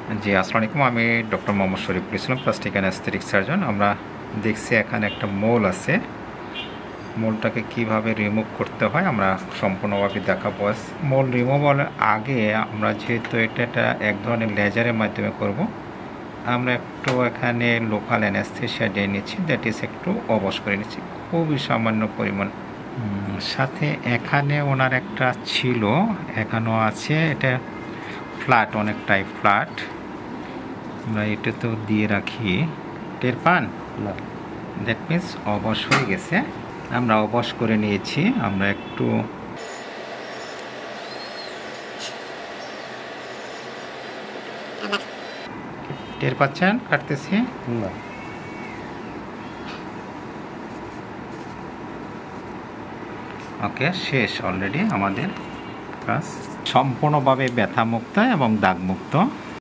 জি, আসসালামু আলাইকুম। আমি doctor Mohammad Shariful Islam, plastic anaesthetic surgeon. আমরা দেখছি এখানে একটা মোল আছে। মোলটাকে কিভাবে রিমুভ করতে হয় আমরা সম্পূর্ণভাবে দেখাবো। মোল রিমুভাল আগে আমরা যেহেতু এটা এক ধরনের লেজারের মাধ্যমে করব, আমরা একটু এখানে লোকাল অ্যানেস্থেশিয়া দিয়ে নিচ্ছি, দ্যাট ইজ একটু অবশ করে নিচ্ছি, খুবই সামান্য পরিমাণ। সাথে এখানে ওনার একটা ছিল, এখানেও আছে, এটা ফ্ল্যাট, অনেকটাই ফ্ল্যাট। আমরা এটা তো দিয়ে রাখি, টের পান না, দ্যাট মিনস অবশ হয়ে গেছে। আমরা অবশ করে নিয়েছি। আমরা একটু টের পাচ্ছেন কাটতেছি না? ওকে, শেষ অলরেডি আমাদের কাজ, সম্পূর্ণভাবে ব্যথামুক্ত এবং দাগমুক্ত।